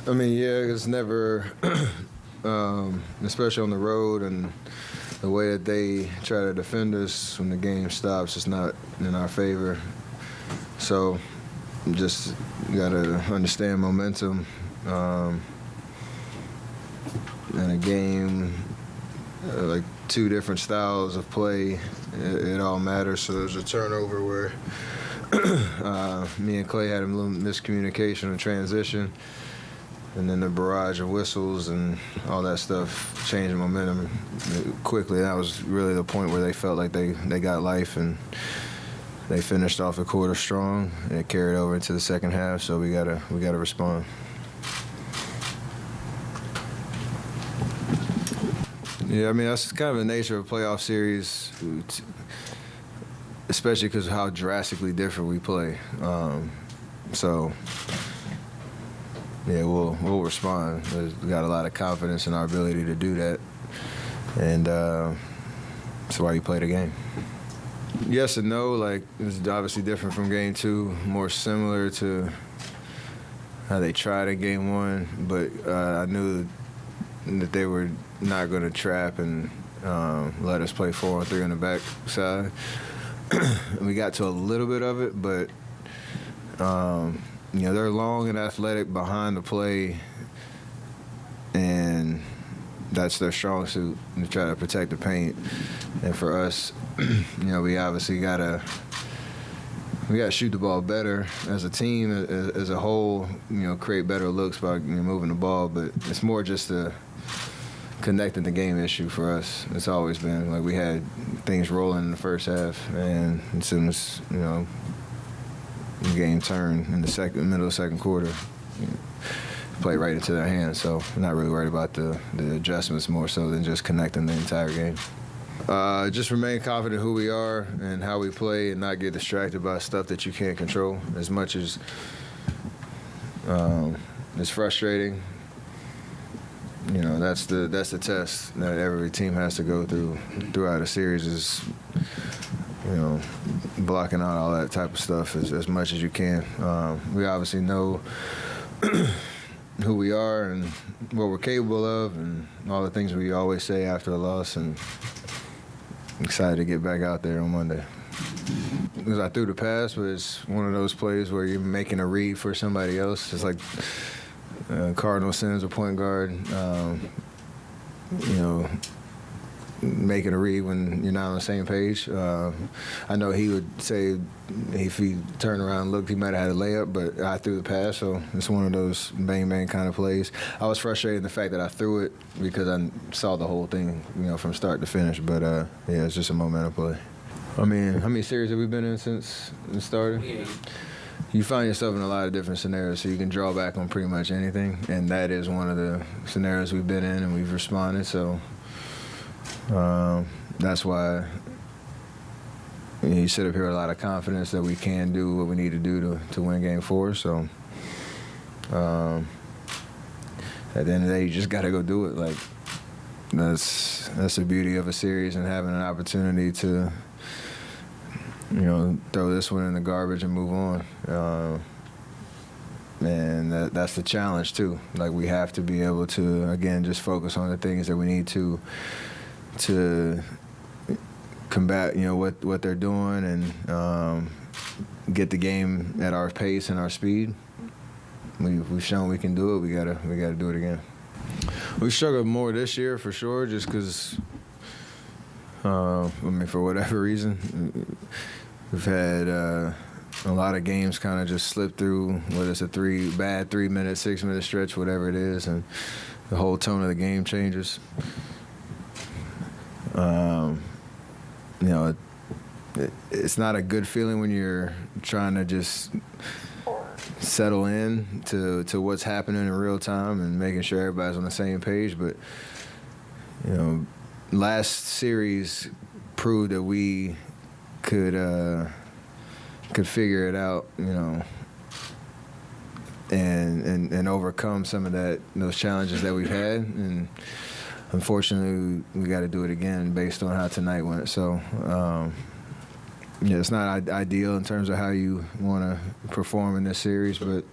I mean, yeah, it's never, especially on the road and the way that they try to defend us when the game stops, it's not in our favor. So just got to understand momentum. In a game, like two different styles of play, it all matters. So there's a turnover where me and Clay had a little miscommunication in transition, and then the barrage of whistles and all that stuff changed momentum quickly. That was really the point where they felt like they got life, and they finished off the quarter strong. And it carried over into the second half, so we gotta respond. Yeah, I mean, that's kind of the nature of a playoff series, especially because of how drastically different we play. So, yeah, we'll respond. We got a lot of confidence in our ability to do that, and that's why you play the game. Yes and no. Like, it's obviously different from Game 2, more similar to how they tried in Game 1, but I knew that they were not going to trap and let us play 4-on-3 on the back side. We got to a little bit of it, but they're long and athletic behind the play, and that's their strong suit, to try to protect the paint. And for us, we obviously gotta shoot the ball better as a team, as a whole. Create better looks by moving the ball, but it's more just a connecting the game issue for us. It's always been like we had things rolling in the first half, and as soon as the game turned in the middle of the second quarter, played right into their hands. So I'm not really worried about the adjustments, more so than just connecting the entire game. Just remain confident who we are and how we play, and not get distracted by stuff that you can't control. As much as it's frustrating, that's the test that every team has to go through throughout a series, is blocking out all that type of stuff as much as you can. We obviously know who we are and what we're capable of, and all the things we always say after a loss, and excited to get back out there on Monday. Because I threw the pass, but it's one of those plays where you're making a read for somebody else. It's like Cardinal sends a point guard, making a read when you're not on the same page. I know he would say if he turned around and looked, he might have had a layup, but I threw the pass, so it's one of those bang-bang kind of plays. I was frustrated in the fact that I threw it because I saw the whole thing, from start to finish, but yeah, it's just a momentum play. I mean, how many series have we been in since it started? Yeah. You find yourself in a lot of different scenarios, so you can draw back on pretty much anything, and that is one of the scenarios we've been in, and we've responded, so that's why you sit up here with a lot of confidence that we can do what we need to do to win Game 4. So at the end of the day, you just got to go do it. Like, that's the beauty of a series, and having an opportunity to throw this one in the garbage and move on. And that's the challenge too. Like, we have to be able to, again, just focus on the things that we need to combat, what they're doing, and get the game at our pace and our speed. We've shown we can do it. We gotta do it again. We struggled more this year for sure, just because, for whatever reason, we've had a lot of games kind of just slip through, whether it's a 3-minute, 6-minute stretch, whatever it is, and the whole tone of the game changes. It's not a good feeling when you're trying to just settle in to what's happening in real time and making sure everybody's on the same page. But, last series proved that we could figure it out, and overcome some of those challenges that we've had. And unfortunately, we got to do it again based on how tonight went. So, it's not ideal in terms of how you want to perform in this series, but